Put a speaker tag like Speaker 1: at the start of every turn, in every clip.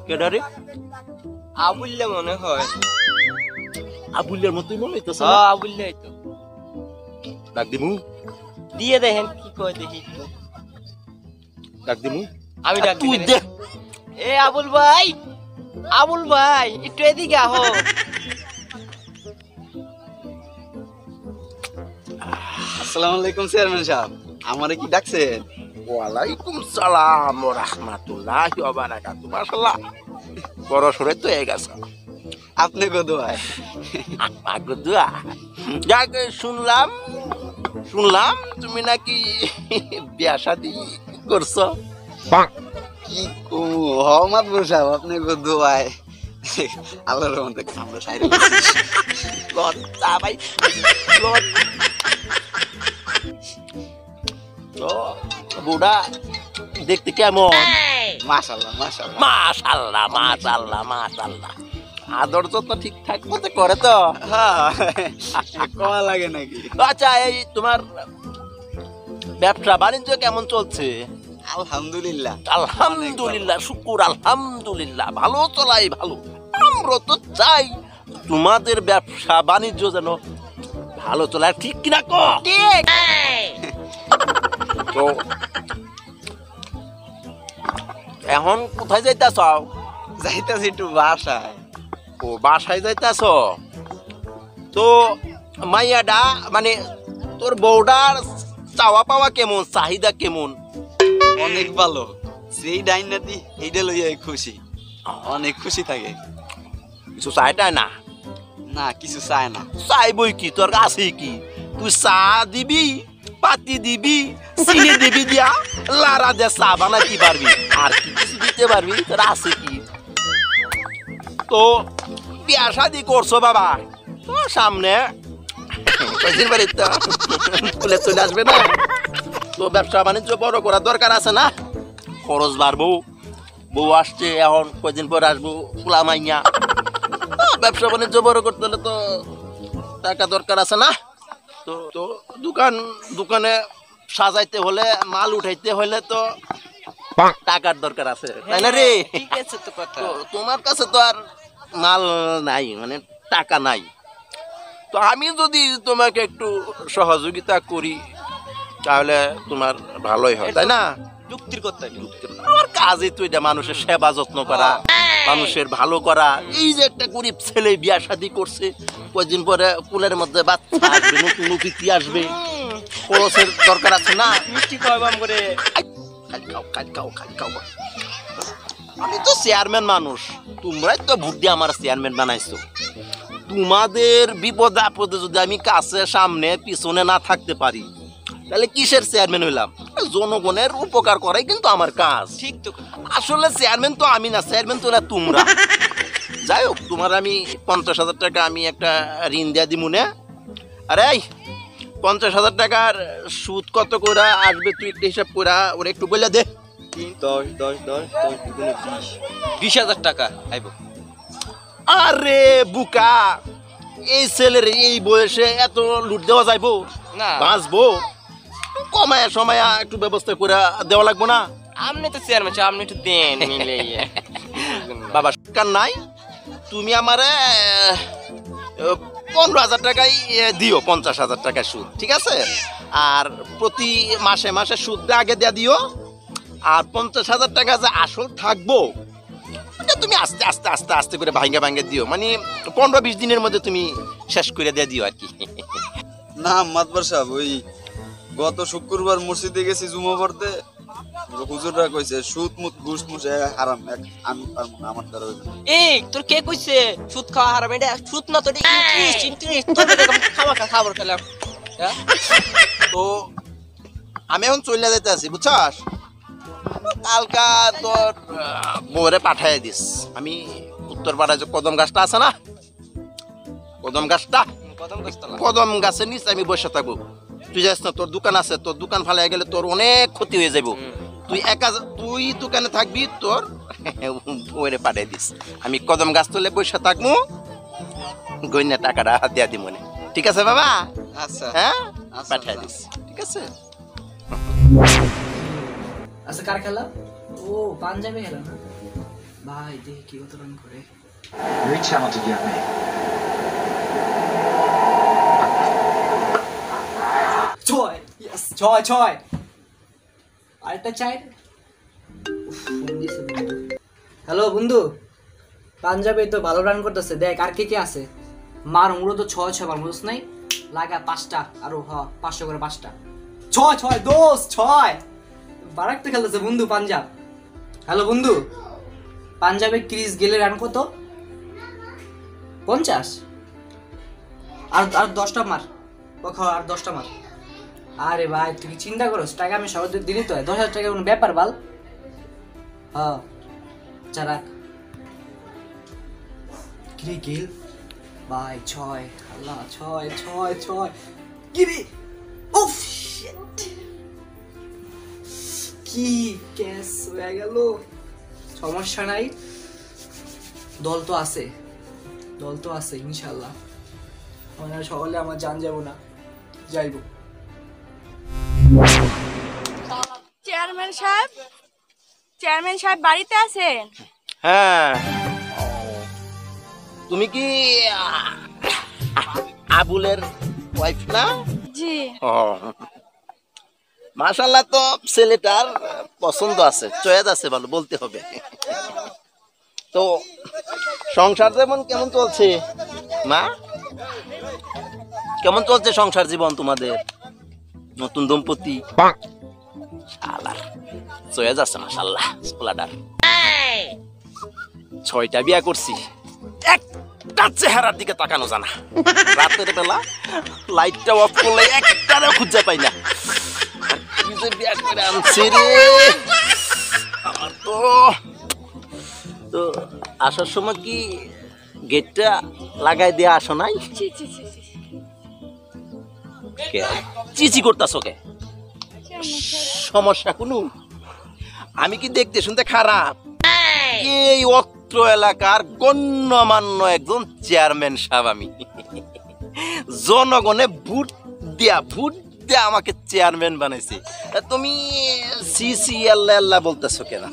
Speaker 1: কেডারে
Speaker 2: আবুল্লা মনে হয়।
Speaker 1: আবুল্লার মতই মনে হইতেছে।
Speaker 2: আবুল্লাই তো।
Speaker 1: ডাক দিমু?
Speaker 2: দিয়ে দেখেন কি কয় দেখি।
Speaker 1: ডাক দিমু?
Speaker 2: আমি ডাক
Speaker 1: তুই
Speaker 2: দিই।
Speaker 1: দে।
Speaker 2: এ আবুল ভাই, আবুল ভাই একটু এদিকে আহো।
Speaker 3: আসসালামু আলাইকুম চেয়ারম্যান সাহেব, আমারে কি ডাকছেন?
Speaker 1: ওয়ালাইকুম সালাম ওয়া রাহমাতুল্লাহি ওয়া বারাকাতুহু। মাশাআল্লাহ বড় সরে তো হয়ে গেছে।
Speaker 3: আপনি গদুয়ায়
Speaker 1: আগো দোয়া। যাক শুনলাম তুমি নাকি বিয়া শাদী করছো।
Speaker 3: কি কমু হমাদ সাহেব, আপনি গদুয়ায় আল্লাহর রহমতে আমরা সাইরে
Speaker 1: লজ্জা ভাই, তো বুড়া দেখতে কেমন?
Speaker 3: মাশাআল্লাহ মাশাআল্লাহ
Speaker 1: মাশাআল্লাহ মাশাআল্লাহ মাশাআল্লাহ। আদর যত্ন ঠিকঠাক মতো করে তো?
Speaker 3: হ্যাঁ কমা লাগে নাকি?
Speaker 1: আচ্ছা, এই তোমার ব্যবসা বাণিজ্য কেমন চলছে?
Speaker 3: আলহামদুলিল্লাহ
Speaker 1: আলহামদুলিল্লাহ, শুকুর আলহামদুলিল্লাহ, ভালো চলাই ভালো। আমরা তো চাই তোমাদের ব্যবসা বাণিজ্য যেন ভালো চলে, ঠিক কিনা কো?
Speaker 2: ঠিক।
Speaker 1: তো এখন কোথায় যাইতাছ?
Speaker 3: যাইতাছি একটু বাসায়।
Speaker 1: ও বাসায় যাইতাছ? তো মাইয়াডা মানে তোর বউডার চাওয়া পাওয়া কেমন, চাহিদা কেমন?
Speaker 3: অনেক ভালো, যেই ডাইনাতি এইটা লইয়া খুশি, অনেক খুশি থাকে।
Speaker 1: কিছু চাইটাই না?
Speaker 3: না কিছু চায় না।
Speaker 1: চাইবই কি, তোর কাছে কি? তুই চা দিবি, পাতি দিবি, চিনি দিবি, দিয়া লারা দিয়ে চা বানাইতে পারবি, আর কি কিছু দিতে পারবি? তোর আছে কি? তো বিয়া শাদি করছো বাবা, তো সামনে কয়দিন বাড়িতে খুলে চলে আসবে না? তো ব্যবসা বাণিজ্য বড় করার দরকার আছে না? খরচ বাড়বো, বউ আসছে এখন, কয়দিন পর আসবো খোলা মাইয়া। ব্যবসা বাণিজ্য বড় করতে হলে তো টাকা দরকার আছে না? তো তো দোকানে সাজাইতে হলে, মাল উঠাইতে হলে তো টাকার দরকার আছে, তাই না রে?
Speaker 2: ঠিক আছে তো কথা।
Speaker 1: তো তোমার কাছে তো আর মাল নাই, মানে টাকা নাই। তো আমি যদি তোমাকে একটু সহযোগিতা করি তাহলে তোমার ভালোই হয়, তাই না?
Speaker 2: যুক্তির কথা।
Speaker 1: আমার কাজই তো এটা, মানুষের সেবা যত্ন করা, মানুষের ভালো করা। এই যে একটা গরিব ছেলে বিয়া শাদী করছে, কয়েকদিন পরে কুলের মধ্যে বাচ্চা আসবে, নতুন অতিথি আসবে, খরচের দরকার আছে না?
Speaker 2: মিষ্টি কয়বাম করে।
Speaker 1: আমি তো চেয়ারম্যান মানুষ, তোমরাই তো ভোট দিয়ে আমার চেয়ারম্যান বানাইছো। তোমাদের বিপদ আপদে যদি আমি কাছে সামনে পিছনে না থাকতে পারি তাহলে কিসের চেয়ারম্যান হইলাম? জনগণের উপকার করাই কিন্তু আমার কাজ।
Speaker 2: ঠিক তো।
Speaker 1: আসলে চেয়ারম্যান তো আমি না, চেয়ারম্যান তো না তোমরা। যাই হোক, তোমার আমি 50,000 টাকা আমি একটা ঋণ দিয়া দিমু না? আরে 50,000 টাকার সুদ কত করে আসবে তুই একটা হিসাব করে ওরা একটু বলে দে।
Speaker 2: 10 10 10 20,000 টাকা আইব।
Speaker 1: আরে বুকা, এই ছেলের এই বয়সে এত লুট দেওয়া যাইবো
Speaker 2: না,
Speaker 1: বাঁচবো? কমায় সময় একটু ব্যবস্থা করে দেওয়া লাগবো না?
Speaker 2: আপনি তো চেয়ারম্যান সাহেব, আপনি একটু দেন মিলে।
Speaker 1: বাবা সরকার নাই, তুমি আমারে 15,000 টাকাই দিও, 50,000 টাকা সুদ, ঠিক আছে? আর প্রতি মাসে মাসে সুদটা আগে দিয়ে দিও, আর 50,000 টাকা যে আসল থাকবো তুমি আস্তে আস্তে আস্তে আস্তে করে ভাঙ্গে ভাঙ্গে দিও, মানে 15-20 দিনের মধ্যে তুমি শেষ করে দিয়ে দিও আর কি।
Speaker 3: না মাতবার সাহেব, ওই গত শুক্রবার মসজিদে গেছি জুমা পড়তে, হুজুররা কইছে সুদ মুত ঘুষ মুস হারাম, আমি পারবো না, আমার দ্বারা হইবে না।
Speaker 2: এই তোর কে কইছে সুদ খাওয়া হারাম? এটা সুদ না, তোর ইন্টারেস্ট তোর খাবার খেলাম।
Speaker 1: তো আমি এখন চলে যেতে আছি, বুঝছস? কালকা তোর বউরে পাঠাই দিস। আমি উত্তরপাড়ায় যে কদম গাছটা আছে না, কদম গাছটা, কদম গাছের নিচে আমি বসে থাকবো। তুই যাস না, তোর দোকান আছে, তোর দোকান ফালাই গেলে তোর অনেক ক্ষতি হয়ে যাবো। তুই দোকানে থাকবি, তোর বউরে পাঠাই দিস। আমি কদম গাছ তুলে বসে থাকবো, গইনা টাকাটা দিয়া দি মনে। ঠিক আছে বাবা?
Speaker 3: আচ্ছা
Speaker 1: হ্যাঁ,
Speaker 3: আচ্ছা,
Speaker 1: পাঠাই
Speaker 3: আচ্ছা।
Speaker 1: দিস। ঠিক আছে।
Speaker 4: আচ্ছা কার খেলা? ও পাঞ্জাবি খেলা না ভাই, দেখি কি কত রান করে।
Speaker 5: Very talented young man.
Speaker 4: ছয়, ইয়েস, ছয় ছয়। আরেকটা চাই। হ্যালো বন্ধু, পাঞ্জাবে তো ভালো রান করতেছে, দেখ আর কে কে আছে। মার মুড়ো তো ছয় ছয়, বার বুঝছ নাই? লাগা 5টা আরো, 500 করে 5টা। ছয় ছয় দোষ, ছয়। বারাক তো খেলতেছে বন্ধু পাঞ্জাব। হ্যালো বন্ধু, পাঞ্জাবে ক্রিস গেলে রান কত? 50। আর 10টা মার, আর 10টা মার। আরে ভাই তুই কি চিন্তা করস? টাকা আমি সবাই দিলি তো, 10,000 টাকা কোনো ব্যাপার বাল? হ্যাঁ চারাক কিরে গেল ভাই, ছয়। আল্লাহ, ছয় ছয় ছয়। কিরে উফ শিট, কি ক্যাচ হয়ে গেল। সমস্যা নাই, দল তো আছে, দল তো আছে ইনশাল্লাহ। আমার সকালে আমার জান যাব না, যাইব।
Speaker 6: চেয়ারম্যান সাহেব, চেয়ারম্যান সাহেব বাড়িতে আছেন?
Speaker 1: হ্যাঁ, তুমি কি আবুলের ওয়াইফ না?
Speaker 6: জি।
Speaker 1: ও মাশাআল্লাহ, তো ছেলেটার পছন্দ আছে, চয়েস আছে, ভালো বলতে হবে। তো সংসার জীবন কেমন চলছে মা? কেমন চলছে সংসার জীবন তোমাদের? নতুন দম্পতি শালার চয়েস আছে মাশাআল্লাহ। পোলাটার 6টা বিয়া করছি, একটা চেহারার দিকে তাকানো জানা। রাতের বেলা লাইটটা অফ করলে একটাও খুঁজে পাই না। কি যে বিয়া করে আনছে রে আমার। তো আসার সময় কি গেটটা লাগাই দিয়ে আসো নাই?
Speaker 6: জি জি জি জি।
Speaker 1: কে চিচি করতাছো কে?
Speaker 6: চেয়ারম্যান সাহেব,
Speaker 1: সমস্যা কোনো? আমি কি দেখতে শুনতে খারাপ? এই অত্র এলাকার গণ্যমান্য একজন চেয়ারম্যান সাহেব আমি। জনগণে ভোট দিয়া আমাকে চেয়ারম্যান বানাইছে। তুমি সিসি আল্লাহ আল্লাহ বলতেছো কেন?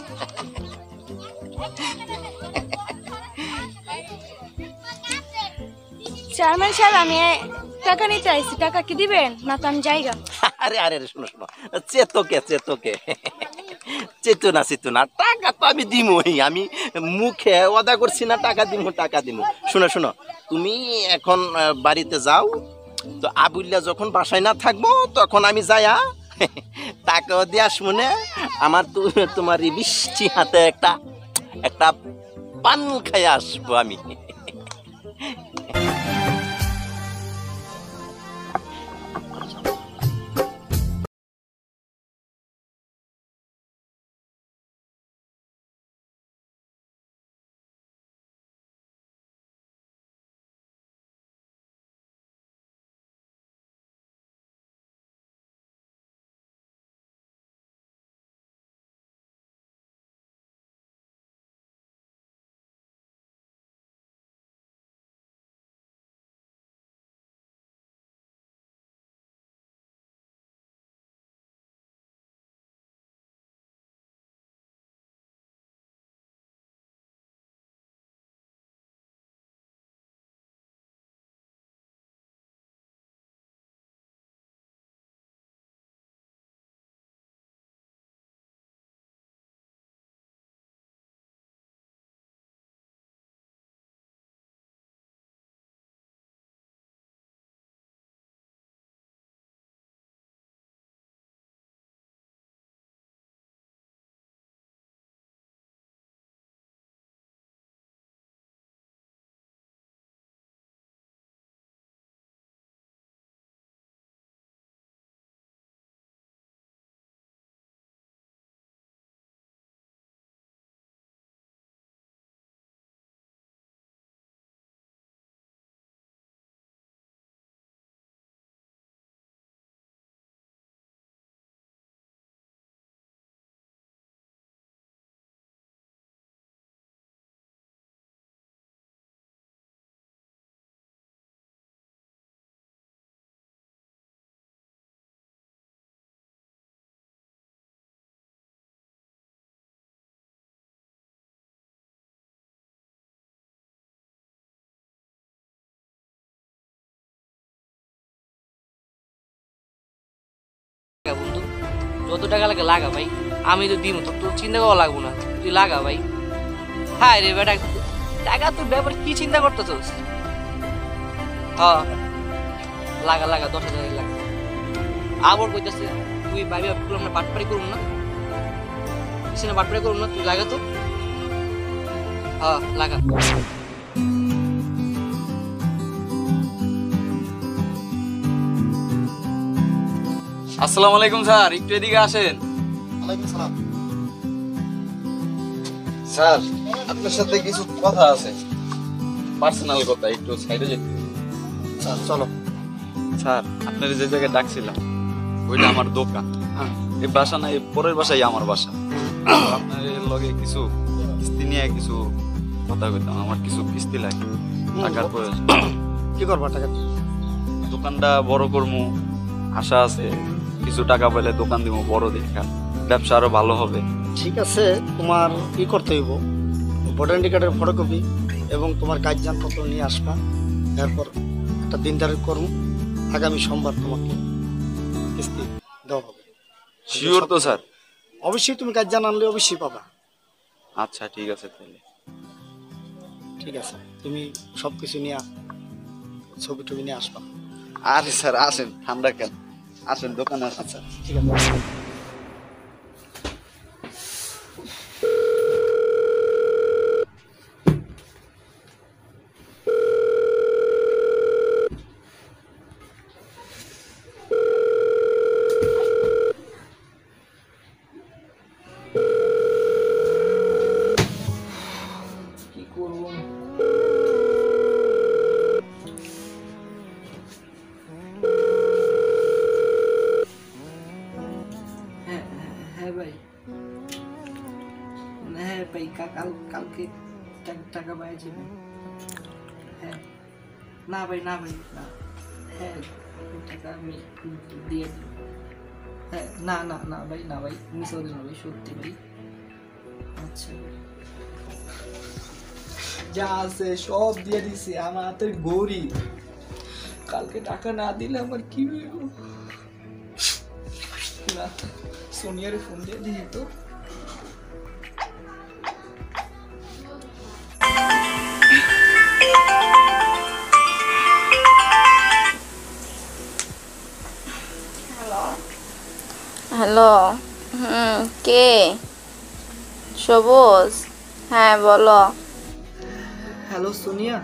Speaker 6: চেয়ারম্যান সাহেব আমি টাকা নিতে আইছি, টাকা কি দিবেন না? তো আমি জায়গা।
Speaker 1: আরে আরে শোনো শোনো, চেতকে চেতো না, টাকা তো আমি দিমই। আমি মুখে ওয়াদা করছি না টাকা দিব। শোনো, তুমি এখন বাড়িতে যাও। তো আবুল্লা যখন বাসায় না থাকবো তখন আমি যাইয়া টাকা দিয়ে আসবো না। আমার তো তোমার এই বৃষ্টি হাতে একটা পান খাই আসবো আমি।
Speaker 4: যত টাকা লাগে লাগা ভাই, আমি তো দিব, তোর চিন্তা করা লাগবো না, তুই লাগা ভাই। হ্যাঁ রে বেটা, টাকা তোর ব্যাপারে কি চিন্তা করতেছস? হ্যাঁ লাগা লাগা, 10,000 লাগা। আবার কইতাছে তুই ভাবি করলাম না, পাটপাড়ি করুম না, কিসে পাটপাড়ি করুম না, তুই লাগা তো। হ্যাঁ লাগা।
Speaker 3: আসসালামু আলাইকুম স্যার, একটু এদিকে আসেন। স্যার আপনার সাথে কিছু কথা আছে, পার্সোনাল কথা, একটু সাইডে যেতে।
Speaker 1: স্যার চলো।
Speaker 3: স্যার আপনার যে জায়গায় ডাকছিলাম ওইটা আমার দোকান, এই বাসা না, এই পরের বাসাই আমার বাসা। আপনার লগে কিছু কিস্তি নিয়ে কিছু কথা কইতাম, আমার কিছু কিস্তি লাগে, টাকার প্রয়োজন।
Speaker 1: কি করবা টাকা?
Speaker 3: দোকানটা বড় করবো, আশা আছে কিছু টাকা পেলে দোকান দিব বড় দেখা, ব্যবসা আরো ভালো হবে।
Speaker 7: ঠিক আছে, তোমার কি করতে হইব, ভোটার আইডি কার্ডের ফটোকপি এবং তোমার কাগজপত্র নিয়ে আসবা। এরপর একটা দিন তারিখ করবো, আগামী সোমবার তোমাকে কিস্তি দেওয়া হবে।
Speaker 3: শিওর তো স্যার?
Speaker 7: অবশ্যই, তুমি কাজ আনলে অবশ্যই পাবা।
Speaker 3: আচ্ছা ঠিক আছে তাহলে।
Speaker 7: ঠিক আছে, তুমি সব কিছু নিয়ে ছবি টবি নিয়ে আসবা।
Speaker 3: আরে স্যার আসেন, ঠান্ডা কেন, আসেন দোকানে আসেন।
Speaker 7: আচ্ছা ঠিক আছে।
Speaker 4: কি করবো? হ্যাঁ ভাই, হ্যাঁ ভাই, কালকে টাকা পাওয়া যাবে। হ্যাঁ না ভাই, না ভাই, না, হ্যাঁ টাকা আমি দিয়ে দিই। হ্যাঁ না না না ভাই, না ভাই, মিস হবে না ভাই, সত্যি ভাই। আচ্ছা যা আছে সব দিয়ে দিছি, আমার হাতের গৌরী, কালকে টাকা না দিলে আমার কি হইব? না, সোনিয়ারে ফোন দিয়ে দিই তো।
Speaker 6: হ্যালো, কে? সবুজ? হ্যাঁ বলো।
Speaker 4: হ্যালো সোনিয়া,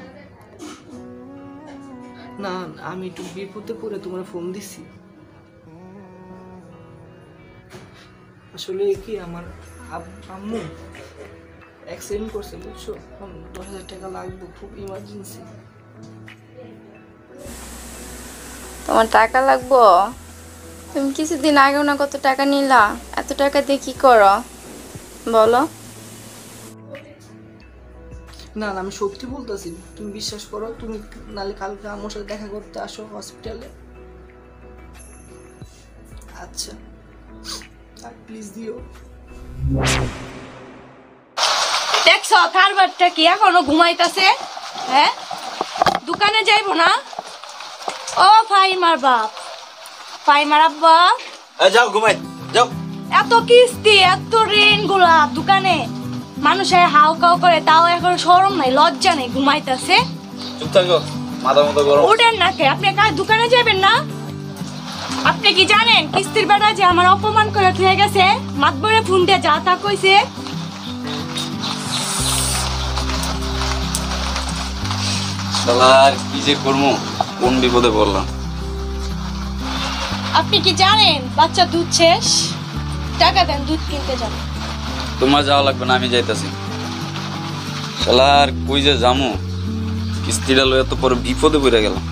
Speaker 4: না আমি একটু বিপদে পড়ে তোমার ফোন দিছি। আসলে কি আমার আম্মু অ্যাক্সিডেন্ট করছে বুঝছো, 10,000 টাকা লাগবে, খুব ইমার্জেন্সি।
Speaker 6: তোমার টাকা লাগবো? তুমি কিছুদিন আগেও না কত টাকা নিলা, এত টাকা দিয়ে কি করো বলো?
Speaker 4: না না, আমি সত্যি বলতেছি, তুমি বিশ্বাস করো, তুমি নালে কালকে আমার সাথে দেখা করতে আসো হসপিটালে। আচ্ছা আর প্লিজ দিও।
Speaker 6: দেখছো কারবারটা কি এখনো ঘুমাইতাছে? হ্যাঁ দোকানে যাইবো না? ও ফাইমার বাপ, ফাইমার আব্বা,
Speaker 1: যাও ঘুমাই যাও।
Speaker 6: এত কিস্তি, এত ঋণ গুলা দোকানে, মানুষের হাউ কাউ করে, তাও এখন শরম নাই, লজ্জা নেই, ঘুমাইতাছে।
Speaker 3: চুপ থাকো, মাথা মতো গরম।
Speaker 6: উঠেন না কে? আপনি কাল দোকানে যাবেন না? আপনি কি জানেন কিস্তির বেড়া যে আমার অপমান করে থুয়ে গেছে, মাতবরে ফোন দিয়ে যা তা কইছে।
Speaker 3: শালার কি যে করবো, কোন বিপদে পড়লাম।
Speaker 6: আপনি কি জানেন বাচ্চা দুধ শেষ, টাকা দেন দুধ কিনতে যাবেন।
Speaker 3: তোমার যাওয়া লাগবে না, আমি যাইতাছি। শালার কই যে যামু, কিস্তিটা লইয়া তো পরে বিপদে পড়ে গেলাম।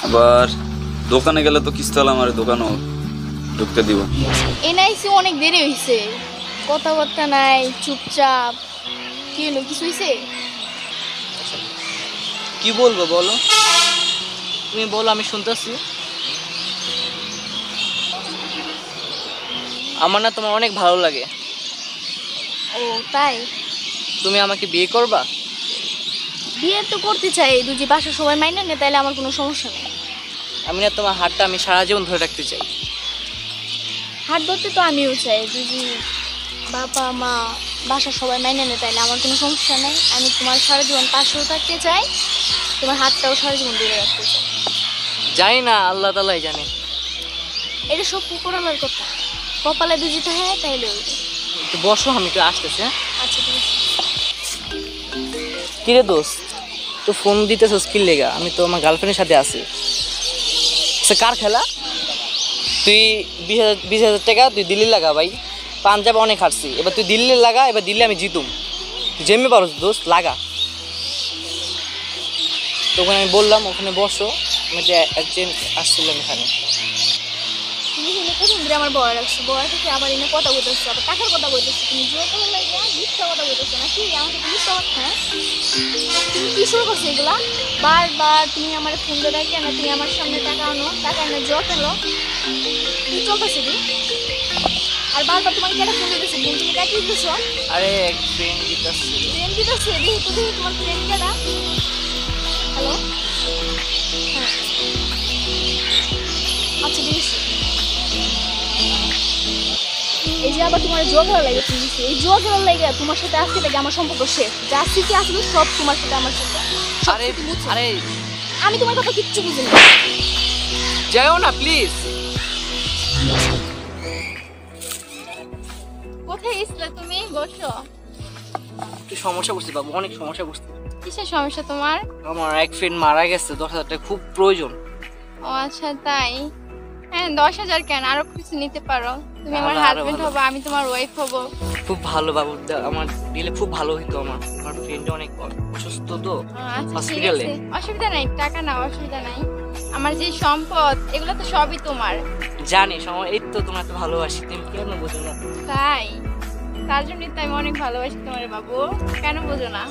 Speaker 3: আবার দোকানে গেলে তো কিস্তি হলে আমার দোকানও ঢুকতে দিব।
Speaker 8: এনআইসি অনেক দেরি হইছে, কথাবার্তা নাই, চুপচাপ। কি হলো, কিছু হইছে?
Speaker 4: কি বলবো বলো, তুমি বলো, আমি শুনতেছি। আমার না তোমার অনেক ভালো লাগে।
Speaker 8: ও তাই?
Speaker 4: তুমি আমাকে বিয়ে করবা?
Speaker 8: বিয়ে তো করতে চাই, দুজি বাসা সবাই মাইনে নে, তাইলে আমার কোনো সমস্যা নেই।
Speaker 4: আমি না তোমার হাতটা আমি সারা জীবন ধরে রাখতে চাই।
Speaker 8: হাত ধরতে তো আমিও চাই, যদি বাবা মা বাসা সবাই মেনে নেয় তাইলে আমার কোনো সমস্যা নেই। আমি তোমার সারা জীবন পাশেও থাকতে চাই, তোমার হাতটাও সারা জীবন দূরে রাখতে চাই।
Speaker 4: জানি না, আল্লাহ তাআলাই জানে।
Speaker 8: এটা সব কুকুরালার কথা, কপালে বিজিত হয় তাইলে হইবে।
Speaker 4: একটু বসো, আমি একটু আসতেছি। হ্যাঁ,
Speaker 8: আচ্ছা ঠিক আছে।
Speaker 4: কিরে দোস্ত, তো ফোন দিতেছস কি লেগা? আমি তো আমার গার্লফ্রেন্ডের সাথে আছি। সে কার খেলা? তুই 20,000 টাকা তুই দিল্লি লাগা ভাই, পাঞ্জাবে অনেক হারছি, এবার তুই দিল্লি লাগা, এবার দিল্লি আমি জিতুম। তুই যেমনি পারো দোস্ত লাগা। তো ওখানে আমি বললাম ওখানে বসো, আমি যে একজন আসছিলাম এখানে।
Speaker 8: তুমি এনে প্রথম দিন আমার বয় রাখছো, বয় থেকে আবার এনে কথা বলতেছো, আবার টাকার কথা বলতেছো। তুমি জোর করে লাগে মিথ্যা কথা বলতেছো নাকি? আমাকে তুমি মিথ্যা কথা, হ্যাঁ? তুমি কি শুরু করছো এগুলা? বারবার তুমি আমার ফোন দিয়ে ডাকে না, তুমি আমার সামনে টাকা আনো, টাকা এনে জোর পেলো, কি চলতেছে কি? আর বারবার তোমাকে কেটে ফোন দিতেছে, ফোন তুমি কাটিয়ে দিতেছো।
Speaker 4: আরে এক ফ্রেন্ড দিতেছি।
Speaker 8: ফ্রেন্ড দিতেছে, দেখি তো দেখি তোমার ফ্রেন্ড কেটা। হ্যালো, হ্যাঁ আচ্ছা দিয়েছি। এই যে আবার তোমার জোয়া খেলা লাগে, তুমি এই জোয়া খেলা লাগে তোমার সাথে আজকে থেকে আমার সম্পর্ক শেষ। যা স্মৃতি আসলে সব তোমার সাথে আমার সাথে।
Speaker 4: আরে আরে
Speaker 8: আমি তোমার কথা কিচ্ছু বুঝি না।
Speaker 4: যাও না প্লিজ।
Speaker 6: কোথায় গেছিলে তুমি? বসো।
Speaker 4: একটু সমস্যা বুঝতে পারবো, অনেক সমস্যা বুঝতে।
Speaker 6: কিসের সমস্যা তোমার?
Speaker 4: আমার এক ফ্রেন্ড মারা গেছে, 10,000 টাকা খুব প্রয়োজন।
Speaker 6: ও আচ্ছা তাই। হ্যাঁ 10,000 কেন, আরো কিছু নিতে পারো। তুমি আমার
Speaker 4: আরো
Speaker 6: হাজবেন্ড
Speaker 4: ভালো।
Speaker 6: হবো, আমি তোমার ওয়াইফ হবো।
Speaker 4: খুব ভালো বাবু, আমার দিলে খুব ভালো হইতো। আমার ফ্রেন্ড অনেক অসুস্থ তো,
Speaker 6: আচ্ছা ঠিক
Speaker 4: হসপিটালে।
Speaker 6: আছে, অসুবিধা নাই, টাকা নাও, অসুবিধা নাই। আমার যে সম্পদ এগুলো তো সবই তোমার।
Speaker 4: জানি সময়, এই তো তোমার তো ভালোবাসি, তুমি কেন বোঝো না?
Speaker 6: তাই, তার জন্যই তো আমি অনেক ভালোবাসি তোমার বাবু, কেন বোঝো না?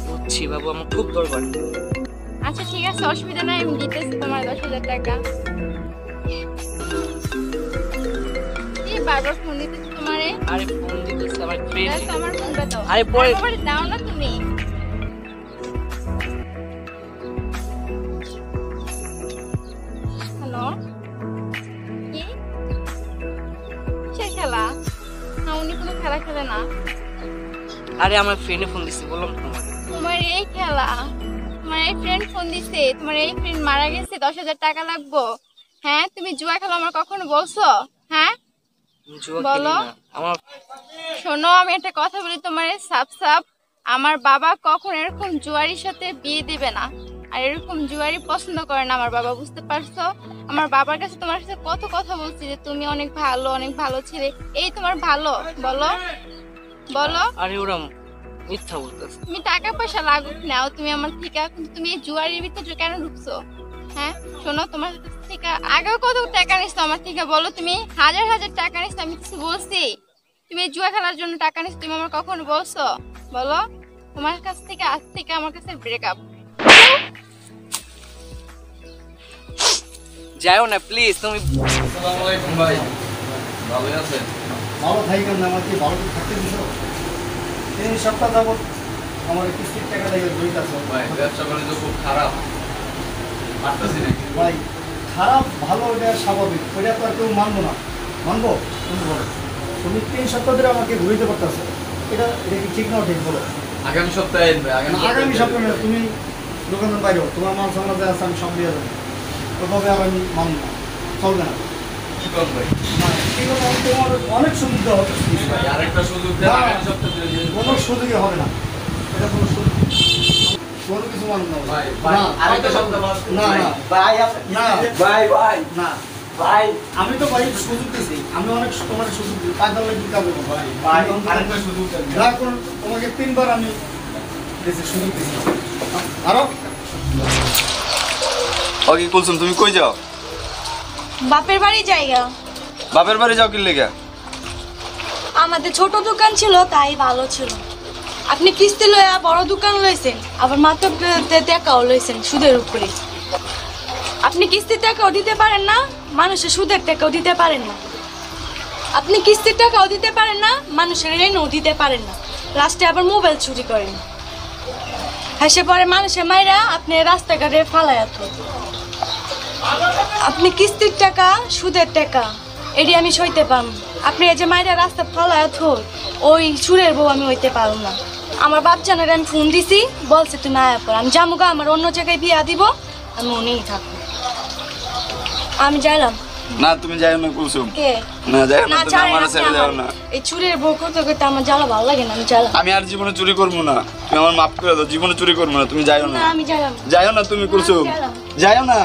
Speaker 4: বুঝছি বাবু, আমার খুব দরকার।
Speaker 6: আচ্ছা ঠিক আছে, অসুবিধা নাই, আমি দিতেছি তোমার 10,000 টাকা। এই বারবার ফোন দিতেছি তোমারে।
Speaker 4: আরে ফোন দিতেছে আমার ফ্রেন্ড।
Speaker 6: দাও তো আমার ফোনটা দাও।
Speaker 4: আরে পরে-
Speaker 6: আরে দাও না তুমি। হ্যালো, কি কিসের খেলা? না উনি কোনো খেলা খেলে না।
Speaker 4: আরে আমার ফ্রেন্ডে ফোন দিছে, বললাম তো তোমাকে।
Speaker 6: তোমার এই খেলা, তোমার এই ফ্রেন্ড ফোন দিছে, তোমার এই ফ্রেন্ড মারা গেছে, 10,000 টাকা লাগবো। হ্যাঁ তুমি জুয়া খেলো আমার কখনো বলছো? হ্যাঁ
Speaker 4: আমি জুয়া
Speaker 6: বলো।
Speaker 4: খেলি না। আমার
Speaker 6: শোনো আমি একটা কথা বলি তোমার, সাপ সাপ, আমার বাবা কখন এরকম জুয়ারির সাথে বিয়ে দিবে না, আর এরকম জুয়ারি পছন্দ করে না আমার বাবা, বুঝতে পারছো? আমার বাবার কাছে তোমার সাথে কত কথা বলছি যে তুমি অনেক ভালো ছেলে, এই তোমার ভালো বলো বলো।
Speaker 4: আরে ওরা মিথ্যা বলতেছে।
Speaker 6: তুমি টাকা পয়সা লাগুক নাও তুমি আমার থেকে, কিন্তু তুমি এই জুয়ারির ভিতরে কেন ঢুকছো? হ্যাঁ শোনো, তোমার কাছ থেকে আগেও কত টাকা নিচ্ছ আমার থেকে, বলো তুমি হাজার টাকা নিচ্ছ, আমি কিছু বলছি? তুমি এই জুয়া খেলার জন্য টাকা নিচ্ছ, তুমি আমার কখনো বলছো? বলো, তোমার কাছ থেকে আজ থেকে আমার কাছে ব্রেকআপ।
Speaker 4: যাও না প্লিজ তুমি।
Speaker 3: আসসালামু আলাইকুম ভাই, ভালো আছেন?
Speaker 7: ভালো থাকি না, আমার কি ভালো থাকতে দিস? 3 সপ্তাহ যাবত আমার কিস্তির টাকা দিয়ে জড়িত আছে
Speaker 3: ভাই ব্যবসা বাণিজ্য খুব খারাপ, পারতেছি নাকি
Speaker 7: ভাই। খারাপ ভালো এটা স্বাভাবিক, ওইটা তো আর কেউ মানবো না। মানবো? তুমি বলো, তুমি 3 সপ্তাহ ধরে আমাকে ঘুরিতে পারতেছো, এটা এটা কি ঠিক না ঠিক বলো?
Speaker 3: আগামী সপ্তাহে আসবে?
Speaker 7: আগামী সপ্তাহে না, তুমি দোকানের বাইরেও তোমার মাল সামলা যা আছে আমি সব দিয়ে দেবো, ওইভাবে আর আমি মানব না, চলবে না।
Speaker 3: কি করব ভাই?
Speaker 7: না, ঠিক আছে, আমি তোমার অনেক সুযোগ দেওয়া হচ্ছে
Speaker 3: ভাই আরেকটা সুযোগ দেন, আগামী সপ্তাহে দিয়ে দিন।
Speaker 7: কোনো সুযোগই হবে না, এটা কোনো সুযোগ, কোনো কিছু মানব না
Speaker 3: ভাই ভাই
Speaker 7: না,
Speaker 3: আরেকটা সপ্তাহ বাদ দিন
Speaker 7: না
Speaker 3: ভাই।
Speaker 7: না
Speaker 3: ভাই
Speaker 7: না
Speaker 3: ভাই ভাই
Speaker 7: না
Speaker 3: ভাই
Speaker 7: আমি তো ভাই সুযোগ দিছি, আমি অনেক তোমার সুযোগ দিই, 5 ডলার কি কাজ করবো ভাই?
Speaker 3: ভাই আরেকটা সুযোগ দেন।
Speaker 7: না কোনো, তোমাকে 3 বার আমি দিছি, সুযোগ দিছি। আরো
Speaker 3: ওকে কুলসুম, তুমি কই যাও?
Speaker 9: বাপের বাড়ি জায়গা।
Speaker 3: বাপের বাড়ি যাও কি লেগে?
Speaker 9: আমাদের ছোট দোকান ছিল, তাই ভালো ছিল। আপনি কিস্তি লইয়া বড় দোকান লইছেন, আবার মাত্র টাকাও লইছেন সুদের উপরে। আপনি কিস্তির টাকাও দিতে পারেন না, মানুষের সুদের টাকাও দিতে পারেন না। আপনি কিস্তির টাকাও দিতে পারেন না, মানুষের ঋণও দিতে পারেন না। লাস্টে আবার মোবাইল চুরি করেন। হেসে পরে মানুষের মাইরা আপনি রাস্তাঘাটে ফালাইয়া। আপনি কিস্তির টাকা, সুদের টাকা, এটি আমি সইতে পারব না। আপনি এই যে মায়েরা রাস্তা ফালায় থোর ওই সুরের বউ আমি হইতে পারব না। আমার বাচ্চানের আমি ফোন দিছি, বলছে তুমি আয়া পর আমি জামুগা, আমার অন্য জায়গায় বিয়া দিব, আমি উনিই থাকবো। আমি যাইলাম।
Speaker 3: না তুমি যাও না কুলসুম,
Speaker 9: কে
Speaker 3: না যাও না,
Speaker 9: না
Speaker 3: তুমি
Speaker 9: চাই
Speaker 3: আমার ছেড়ে যাও না।
Speaker 9: এই চুরের বউ করতে করতে আমার জ্বালা ভালো লাগে না, আমি যাইলাম।
Speaker 3: আমি আর জীবনে চুরি করবো না, তুমি আমার মাফ করে দাও, জীবনে চুরি করবো না, তুমি যাও না।
Speaker 9: না আমি যাইলাম।
Speaker 3: যাও না তুমি কুলসুম, যাও না।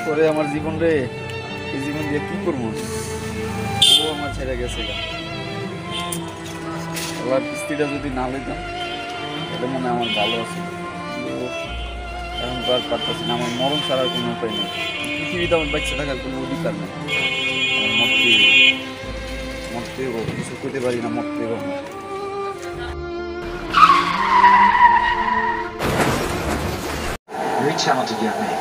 Speaker 3: পরে আমার জীবন রে, এই জীবন দিয়ে কি করবো? ও আমার ছেড়ে গেছে, আবার কিস্তিটা যদি না লইতাম এটা মনে হয় আমার ভালো আছে। এখন তো আর পারতেছি না, আমার মরণ ছাড়ার কোনো উপায় নেই। পৃথিবীতে আমার বাচ্চা থাকার কোনো অধিকার নেই। মরতে কিছু করতে পারি না, মরতে
Speaker 5: Very talented young man.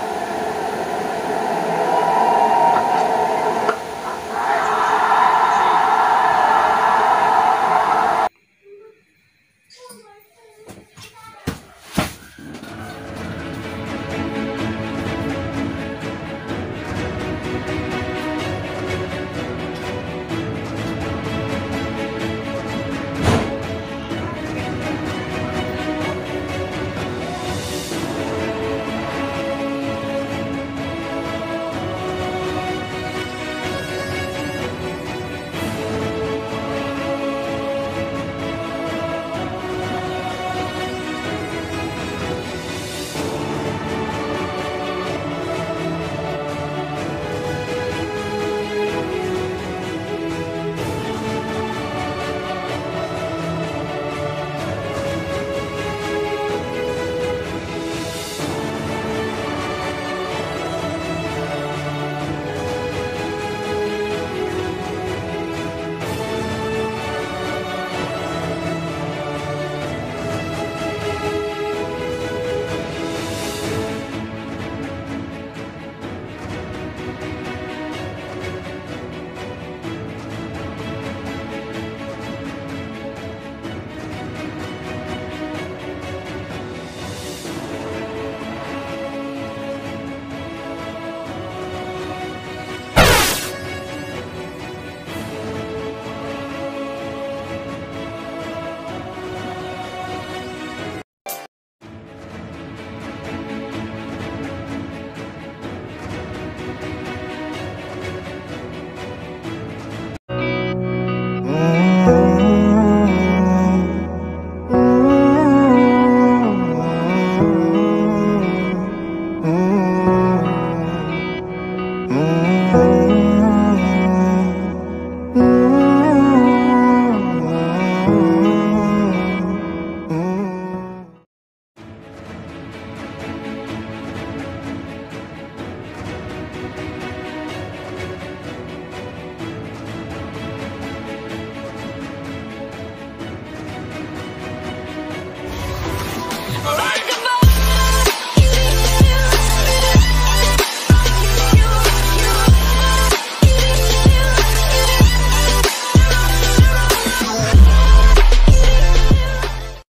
Speaker 10: Mm-hmm.